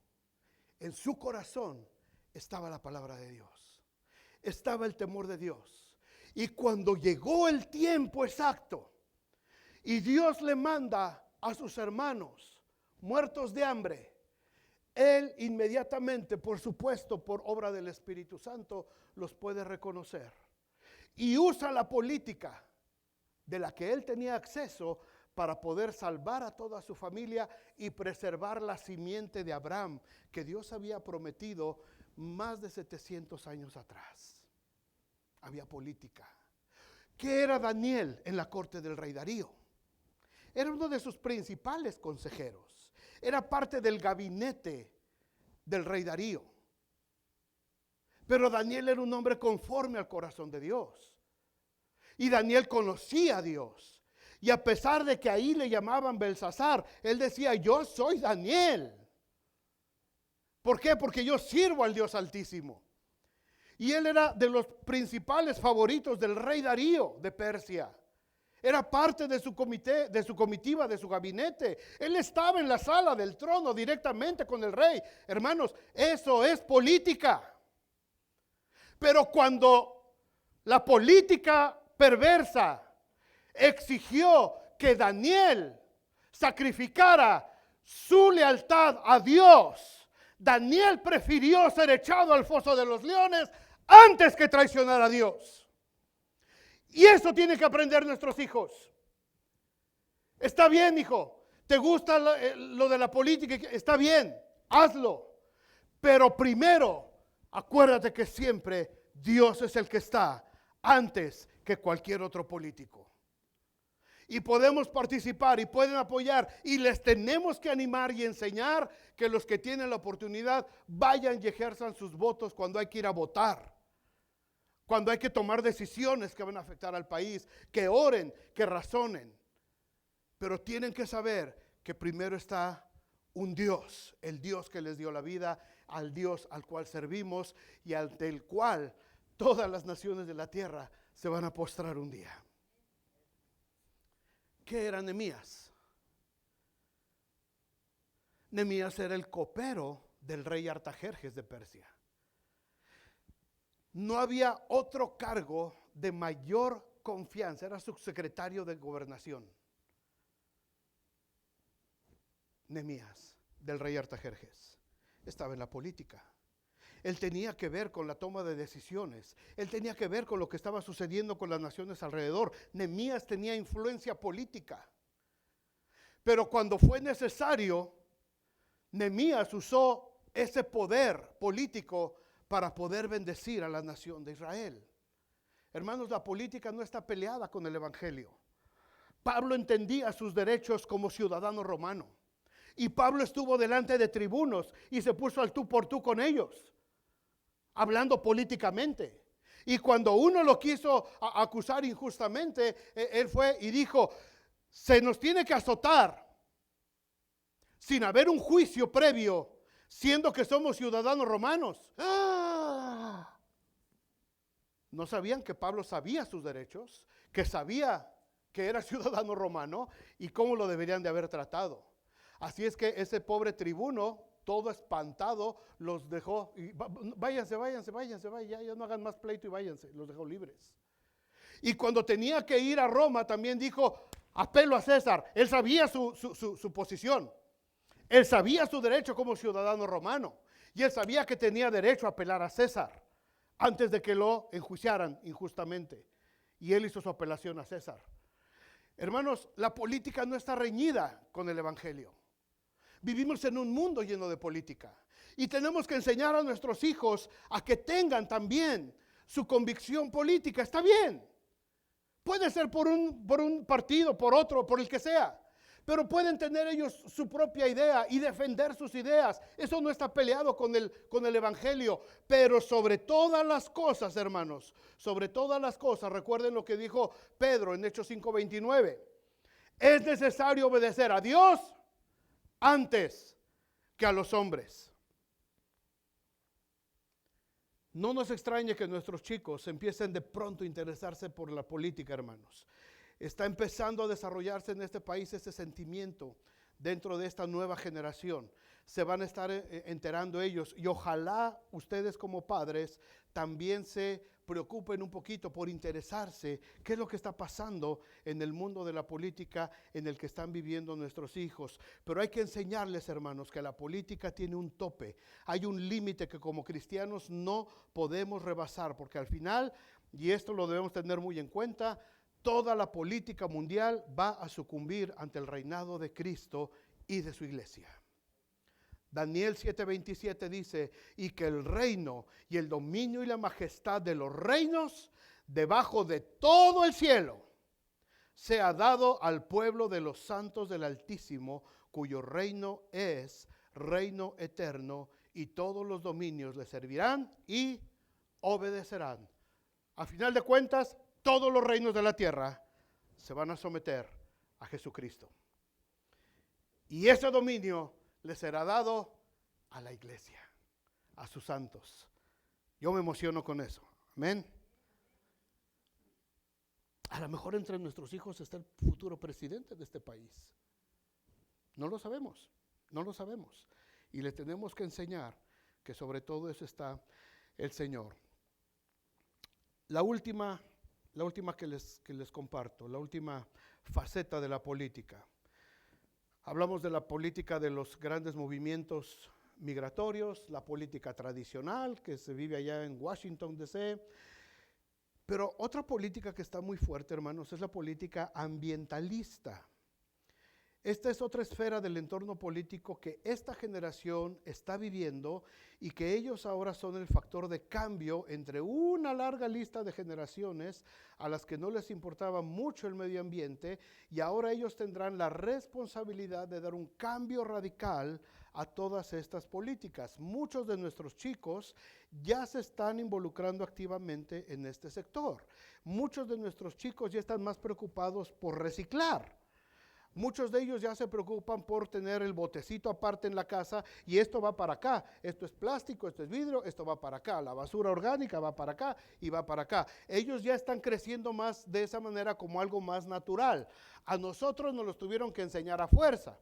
en su corazón estaba la palabra de Dios. Estaba el temor de Dios. Y cuando llegó el tiempo exacto y Dios le manda a sus hermanos muertos de hambre, él inmediatamente, por supuesto, por obra del Espíritu Santo, los puede reconocer. Y usa la política de la que él tenía acceso para poder salvar a toda su familia y preservar la simiente de Abraham que Dios había prometido más de 700 años atrás. había política. ¿Qué era Daniel en la corte del rey Darío? Era uno de sus principales consejeros. Era parte del gabinete del rey Darío. Pero Daniel era un hombre conforme al corazón de Dios. Y Daniel conocía a Dios. Y a pesar de que ahí le llamaban Belsasar, él decía, yo soy Daniel. ¿Por qué? Porque yo sirvo al Dios Altísimo. Y él era de los principales favoritos del rey Darío de Persia. Era parte de su comité, de su comitiva, de su gabinete. Él estaba en la sala del trono directamente con el rey. Hermanos, eso es política. Pero cuando la política perversa exigió que Daniel sacrificara su lealtad a Dios, Daniel prefirió ser echado al foso de los leones antes que traicionar a Dios. Y eso tiene que aprender nuestros hijos. Está bien, hijo, te gusta lo de la política, está bien, hazlo. Pero primero, acuérdate que siempre Dios es el que está antes que cualquier otro político. Y podemos participar y pueden apoyar y les tenemos que animar y enseñar que los que tienen la oportunidad vayan y ejerzan sus votos cuando hay que ir a votar. Cuando hay que tomar decisiones que van a afectar al país, que oren, que razonen. Pero tienen que saber que primero está un Dios, el Dios que les dio la vida, al Dios al cual servimos y ante el cual todas las naciones de la tierra se van a postrar un día. ¿Qué era Nehemías? Nehemías era el copero del rey Artajerjes de Persia. No había otro cargo de mayor confianza, era subsecretario de gobernación. Nehemías, del rey Artajerjes, estaba en la política. Él tenía que ver con la toma de decisiones. Él tenía que ver con lo que estaba sucediendo con las naciones alrededor. Nehemías tenía influencia política. Pero cuando fue necesario, Nehemías usó ese poder político para poder bendecir a la nación de Israel. Hermanos, la política no está peleada con el evangelio. Pablo entendía sus derechos como ciudadano romano. Y Pablo estuvo delante de tribunos y se puso al tú por tú con ellos, hablando políticamente. Y cuando uno lo quiso acusar injustamente, él fue y dijo, se nos tiene que azotar sin haber un juicio previo, siendo que somos ciudadanos romanos. ¡Ah! No sabían que Pablo sabía sus derechos, que sabía que era ciudadano romano y cómo lo deberían de haber tratado. Así es que ese pobre tribuno, todo espantado, los dejó, y váyanse, ya no hagan más pleito y váyanse, los dejó libres. Y cuando tenía que ir a Roma también dijo, apelo a César. Él sabía su posición, él sabía su derecho como ciudadano romano, y él sabía que tenía derecho a apelar a César antes de que lo enjuiciaran injustamente. Y él hizo su apelación a César. Hermanos, la política no está reñida con el evangelio. Vivimos en un mundo lleno de política y tenemos que enseñar a nuestros hijos a que tengan también su convicción política. Está bien, puede ser por un partido, por otro, por el que sea, pero pueden tener ellos su propia idea y defender sus ideas. Eso no está peleado con el evangelio. Pero sobre todas las cosas, hermanos, sobre todas las cosas, recuerden lo que dijo Pedro en Hechos 5:29. Es necesario obedecer a Dios antes que a los hombres. No nos extrañe que nuestros chicos empiecen de pronto a interesarse por la política, hermanos. Está empezando a desarrollarse en este país ese sentimiento dentro de esta nueva generación. Se van a estar enterando ellos y ojalá ustedes como padres también se preocupen un poquito por interesarse qué es lo que está pasando en el mundo de la política en el que están viviendo nuestros hijos. Pero hay que enseñarles, hermanos, que la política tiene un tope. Hay un límite que como cristianos no podemos rebasar, porque al final, y esto lo debemos tener muy en cuenta, toda la política mundial va a sucumbir ante el reinado de Cristo y de su iglesia. Daniel 7:27 dice, y que el reino y el dominio y la majestad de los reinos debajo de todo el cielo sea dado al pueblo de los santos del Altísimo, cuyo reino es reino eterno, y todos los dominios le servirán y obedecerán. A final de cuentas, todos los reinos de la tierra se van a someter a Jesucristo. Y ese dominio le será dado a la iglesia, a sus santos. Yo me emociono con eso. Amén. A lo mejor entre nuestros hijos está el futuro presidente de este país. No lo sabemos, no lo sabemos. Y le tenemos que enseñar que sobre todo eso está el Señor. La última que les comparto, la última faceta de la política. Hablamos de la política de los grandes movimientos migratorios, la política tradicional que se vive allá en Washington, D.C., pero otra política que está muy fuerte, hermanos, es la política ambientalista. Esta es otra esfera del entorno político que esta generación está viviendo y que ellos ahora son el factor de cambio entre una larga lista de generaciones a las que no les importaba mucho el medio ambiente, y ahora ellos tendrán la responsabilidad de dar un cambio radical a todas estas políticas. Muchos de nuestros chicos ya se están involucrando activamente en este sector. Muchos de nuestros chicos ya están más preocupados por reciclar. Muchos de ellos ya se preocupan por tener el botecito aparte en la casa, y esto va para acá, esto es plástico, esto es vidrio, esto va para acá, la basura orgánica va para acá y va para acá. Ellos ya están creciendo más de esa manera, como algo más natural. A nosotros nos los tuvieron que enseñar a fuerza.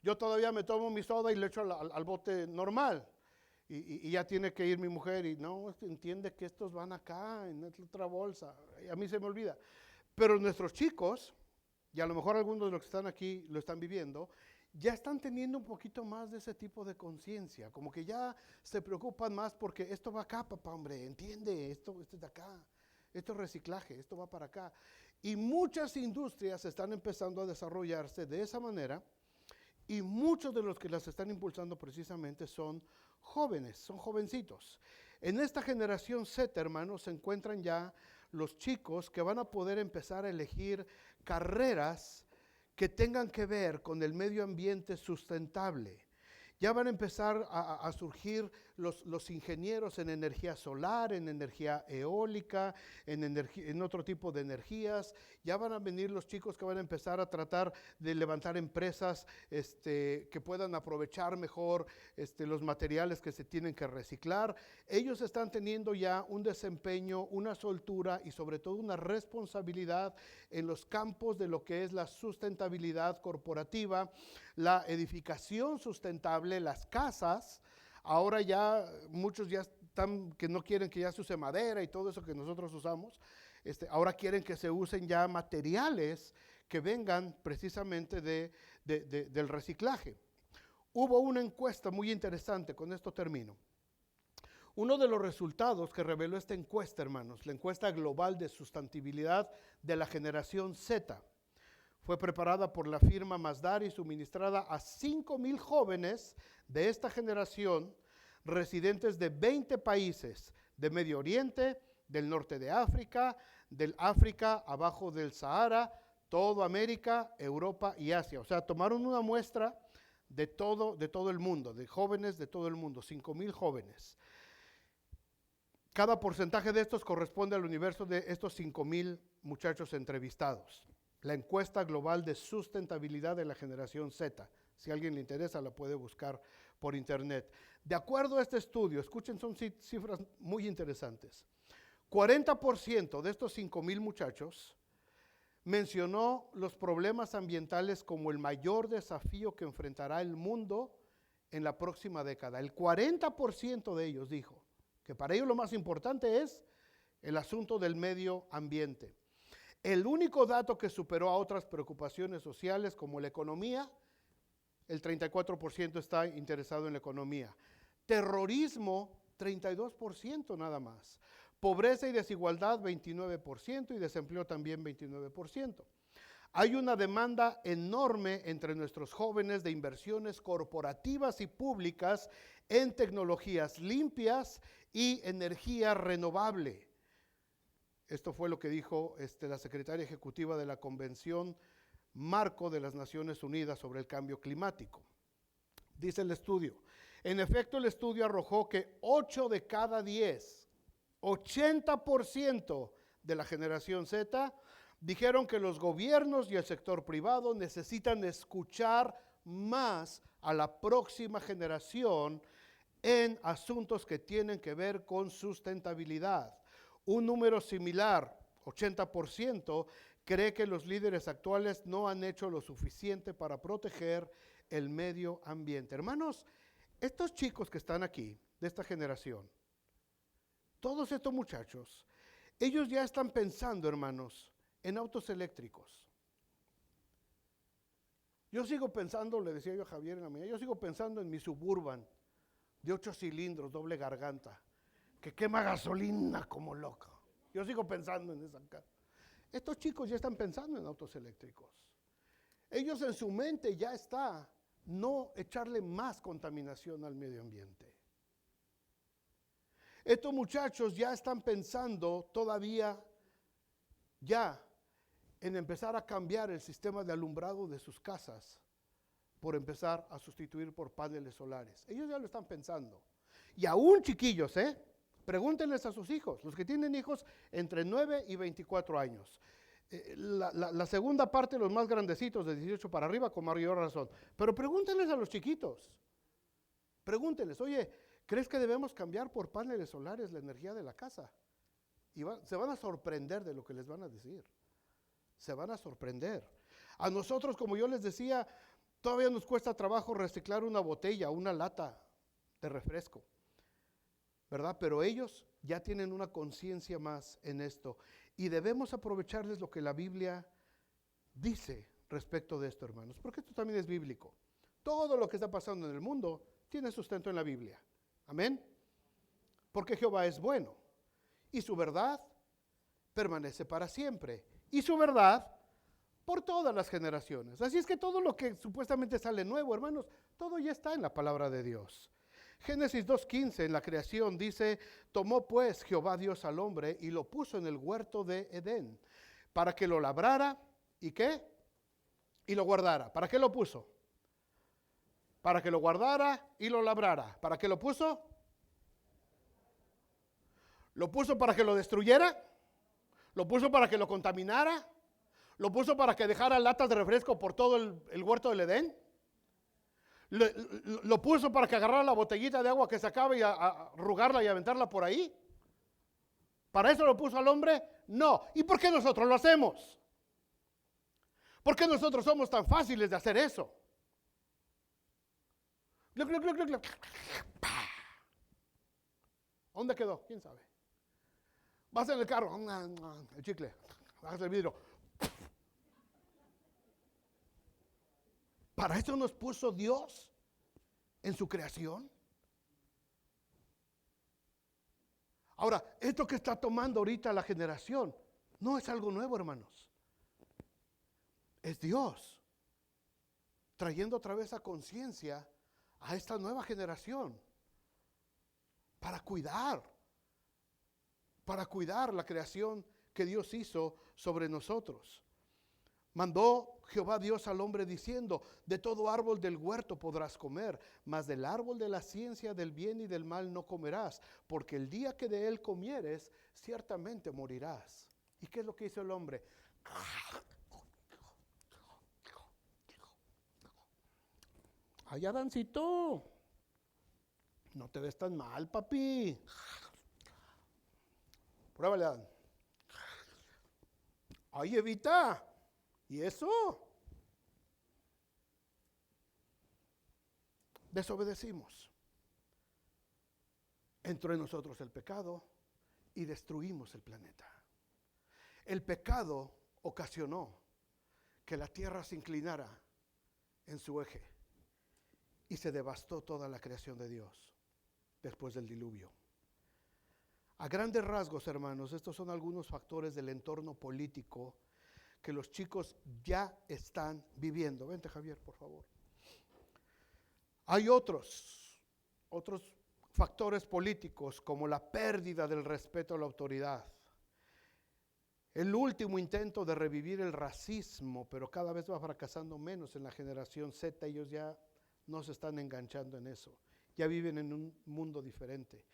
Yo todavía me tomo mi soda y le echo al bote normal, y ya tiene que ir mi mujer y no, entiende que estos van acá en otra bolsa, y a mí se me olvida. Pero nuestros chicos, y a lo mejor algunos de los que están aquí lo están viviendo, ya están teniendo un poquito más de ese tipo de conciencia, como que ya se preocupan más porque esto va acá, papá, hombre, entiende, esto es de acá, esto es reciclaje, esto va para acá. Y muchas industrias están empezando a desarrollarse de esa manera, y muchos de los que las están impulsando precisamente son jóvenes, son jovencitos. En esta generación Z, hermanos, se encuentran ya los chicos que van a poder empezar a elegir carreras que tengan que ver con el medio ambiente sustentable. Ya van a empezar a surgir los ingenieros en energía solar, en energía eólica, en otro tipo de energías. Ya van a venir los chicos que van a empezar a tratar de levantar empresas que puedan aprovechar mejor los materiales que se tienen que reciclar. Ellos están teniendo ya un desempeño, una soltura y sobre todo una responsabilidad en los campos de lo que es la sustentabilidad corporativa, la edificación sustentable, las casas. Ahora ya muchos ya están que no quieren que ya se use madera y todo eso que nosotros usamos. Ahora quieren que se usen ya materiales que vengan precisamente del reciclaje. Hubo una encuesta muy interesante, con esto termino. Uno de los resultados que reveló esta encuesta, hermanos, la encuesta global de sustentabilidad de la generación Z, fue preparada por la firma Masdar y suministrada a 5,000 jóvenes de esta generación, residentes de 20 países de Medio Oriente, del norte de África, del África abajo del Sahara, toda América, Europa y Asia. O sea, tomaron una muestra de todo el mundo, de jóvenes de todo el mundo, 5,000 jóvenes. Cada porcentaje de estos corresponde al universo de estos 5,000 muchachos entrevistados. La encuesta global de sustentabilidad de la generación Z. Si a alguien le interesa, la puede buscar por internet. De acuerdo a este estudio, escuchen, son cifras muy interesantes. 40% de estos 5,000 muchachos mencionó los problemas ambientales como el mayor desafío que enfrentará el mundo en la próxima década. El 40% de ellos dijo que para ellos lo más importante es el asunto del medio ambiente. El único dato que superó a otras preocupaciones sociales como la economía, el 34% está interesado en la economía. Terrorismo, 32% nada más. Pobreza y desigualdad, 29%, y desempleo también 29%. Hay una demanda enorme entre nuestros jóvenes de inversiones corporativas y públicas en tecnologías limpias y energía renovable. Esto fue lo que dijo la secretaria ejecutiva de la Convención Marco de las Naciones Unidas sobre el Cambio Climático. Dice el estudio, en efecto el estudio arrojó que 8 de cada 10, 80% de la generación Z, dijeron que los gobiernos y el sector privado necesitan escuchar más a la próxima generación en asuntos que tienen que ver con sustentabilidad. Un número similar, 80%, cree que los líderes actuales no han hecho lo suficiente para proteger el medio ambiente. Hermanos, estos chicos que están aquí, de esta generación, todos estos muchachos, ellos ya están pensando, hermanos, en autos eléctricos. Yo sigo pensando, le decía yo a Javier en la mañana, yo sigo pensando en mi Suburban de 8 cilindros, doble garganta, que quema gasolina como loco. Yo sigo pensando en esa casa. Estos chicos ya están pensando en autos eléctricos. Ellos en su mente ya está no echarle más contaminación al medio ambiente. Estos muchachos ya están pensando todavía ya en empezar a cambiar el sistema de alumbrado de sus casas por empezar a sustituir por paneles solares. Ellos ya lo están pensando. Y aún chiquillos, pregúntenles a sus hijos, los que tienen hijos entre 9 y 24 años. La segunda parte, los más grandecitos, de 18 para arriba, con mayor razón. Pero pregúntenles a los chiquitos. Pregúntenles, oye, ¿crees que debemos cambiar por paneles solares la energía de la casa? Y se van a sorprender de lo que les van a decir. Se van a sorprender. A nosotros, como yo les decía, todavía nos cuesta trabajo reciclar una botella, una lata de refresco, ¿verdad? Pero ellos ya tienen una conciencia más en esto. Y debemos aprovecharles lo que la Biblia dice respecto de esto, hermanos, porque esto también es bíblico. Todo lo que está pasando en el mundo tiene sustento en la Biblia. Amén. Porque Jehová es bueno y su verdad permanece para siempre. Y su verdad por todas las generaciones. Así es que todo lo que supuestamente sale nuevo, hermanos, todo ya está en la palabra de Dios. Génesis 2:15 en la creación dice, tomó pues Jehová Dios al hombre y lo puso en el huerto de Edén, para que lo labrara, ¿y qué? Y lo guardara. ¿Para qué lo puso? Para que lo guardara y lo labrara. ¿Para qué lo puso? ¿Lo puso para que lo destruyera? ¿Lo puso para que lo contaminara? ¿Lo puso para que dejara latas de refresco por todo el huerto del Edén? ¿Lo puso para que agarrara la botellita de agua que sacaba y arrugarla y aventarla por ahí? ¿Para eso lo puso al hombre? No. ¿Y por qué nosotros lo hacemos? ¿Por qué nosotros somos tan fáciles de hacer eso? ¿Dónde quedó? ¿Quién sabe? Vas en el carro, el chicle, bajas el vidrio. ¿Para eso nos puso Dios en su creación? Ahora, esto que está tomando ahorita la generación no es algo nuevo, hermanos. Es Dios trayendo otra vez a conciencia a esta nueva generación para cuidar la creación que Dios hizo sobre nosotros. Mandó Jehová Dios al hombre diciendo, de todo árbol del huerto podrás comer, mas del árbol de la ciencia del bien y del mal no comerás, porque el día que de él comieres, ciertamente morirás. ¿Y qué es lo que hizo el hombre? Ay, Adancito, no te ves tan mal, papi. Pruébale, Adán. Ay, Evita, ¿y eso? Desobedecimos. Entró en nosotros el pecado y destruimos el planeta. El pecado ocasionó que la tierra se inclinara en su eje y se devastó toda la creación de Dios después del diluvio. A grandes rasgos, hermanos, estos son algunos factores del entorno político que los chicos ya están viviendo. Vente, Javier, por favor. Hay otros factores políticos, como la pérdida del respeto a la autoridad. El último intento de revivir el racismo, pero cada vez va fracasando menos en la generación Z. Ellos ya no se están enganchando en eso. Ya viven en un mundo diferente.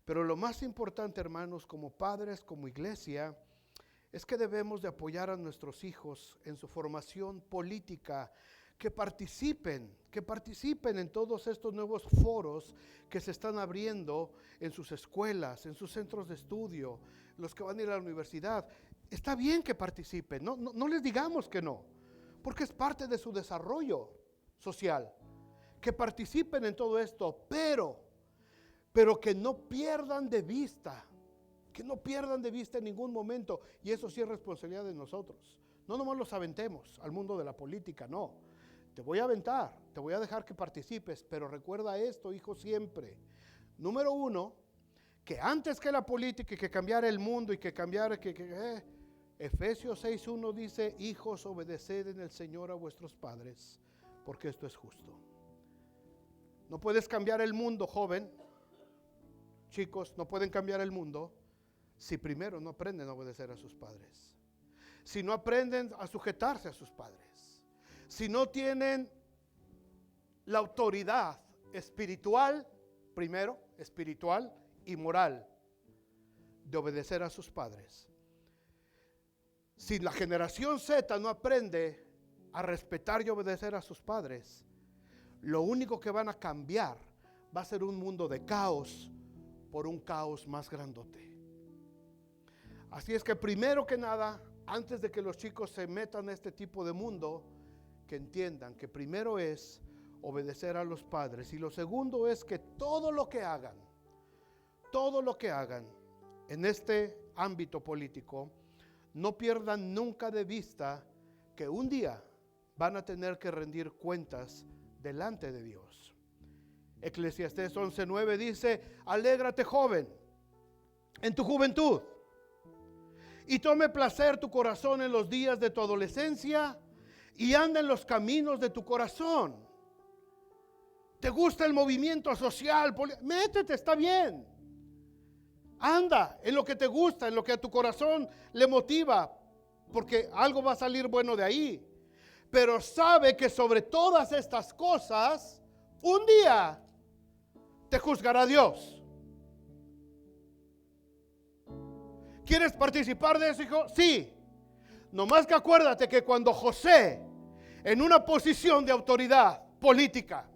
Pero lo más importante, hermanos, como padres, como iglesia, es que debemos de apoyar a nuestros hijos en su formación política, que participen en todos estos nuevos foros que se están abriendo en sus escuelas, en sus centros de estudio, los que van a ir a la universidad. Está bien que participen, no les digamos que no, porque es parte de su desarrollo social, que participen en todo esto, pero que no pierdan de vista, en ningún momento, y eso sí es responsabilidad de nosotros. No nomás los aventemos al mundo de la política, no. Te voy a aventar, te voy a dejar que participes, pero recuerda esto, hijo, siempre. Número uno, que antes que la política y que cambiara el mundo y que cambiara, Efesios 6:1 dice: hijos, obedeced en el Señor a vuestros padres, porque esto es justo. No puedes cambiar el mundo, joven. Chicos, no pueden cambiar el mundo si primero no aprenden a obedecer a sus padres. Si no aprenden a sujetarse a sus padres. Si no tienen la autoridad espiritual, primero, espiritual y moral, de obedecer a sus padres. Si la generación Z no aprende a respetar y obedecer a sus padres, lo único que van a cambiar va a ser un mundo de caos por un caos más grandote. Así es que primero que nada, antes de que los chicos se metan a este tipo de mundo, que entiendan que primero es obedecer a los padres, y lo segundo es que todo lo que hagan en este ámbito político, no pierdan nunca de vista que un día van a tener que rendir cuentas delante de Dios. Eclesiastés 11:9 dice: alégrate, joven, en tu juventud, y tome placer tu corazón en los días de tu adolescencia, y anda en los caminos de tu corazón. ¿Te gusta el movimiento social? Métete, está bien. Anda en lo que te gusta, en lo que a tu corazón le motiva, porque algo va a salir bueno de ahí. Pero sabe que sobre todas estas cosas, un día te juzgará Dios. ¿Quieres participar de eso, hijo? Sí. Nomás que acuérdate que cuando José, en una posición de autoridad política,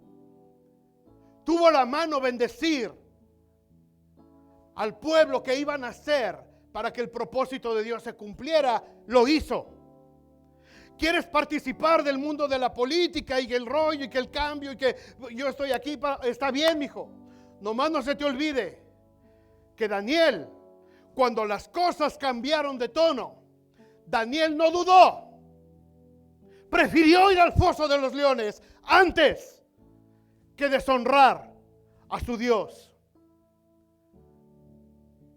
tuvo la mano bendecir al pueblo que iba a nacer para que el propósito de Dios se cumpliera, lo hizo. ¿Quieres participar del mundo de la política y el rollo y que el cambio y que yo estoy aquí está bien, mijo? Nomás no se te olvide que Daniel, cuando las cosas cambiaron de tono, Daniel no dudó. Prefirió ir al foso de los leones antes que deshonrar a su Dios.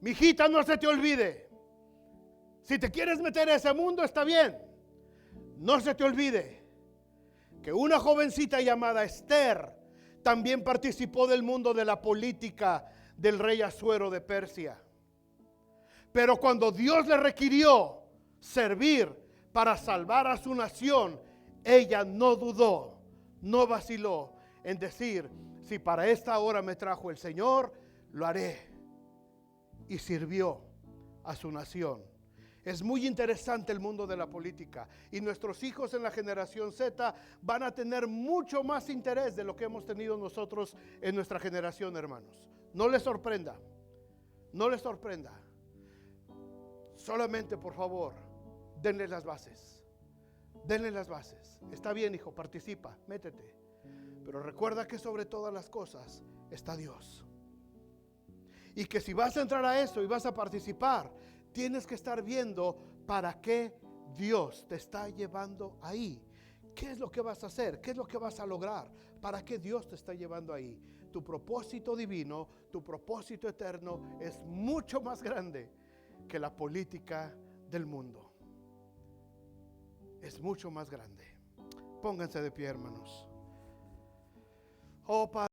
Mijita, no se te olvide. Si te quieres meter a ese mundo, está bien. No se te olvide que una jovencita llamada Esther también participó del mundo de la política del rey Asuero de Persia. Pero cuando Dios le requirió servir para salvar a su nación, ella no dudó, no vaciló en decir: si para esta hora me trajo el Señor, lo haré. Y sirvió a su nación. Es muy interesante el mundo de la política, y nuestros hijos en la generación Z van a tener mucho más interés de lo que hemos tenido nosotros en nuestra generación, hermanos. No les sorprenda, no les sorprenda. Solamente, por favor, denle las bases. Denle las bases. Está bien, hijo, participa, métete. Pero recuerda que sobre todas las cosas está Dios. Y que si vas a entrar a eso y vas a participar, tienes que estar viendo para qué Dios te está llevando ahí. ¿Qué es lo que vas a hacer? ¿Qué es lo que vas a lograr? ¿Para qué Dios te está llevando ahí? Tu propósito divino, tu propósito eterno es mucho más grande que la política del mundo. es mucho más grande. Pónganse de pie, hermanos. Oh, Padre.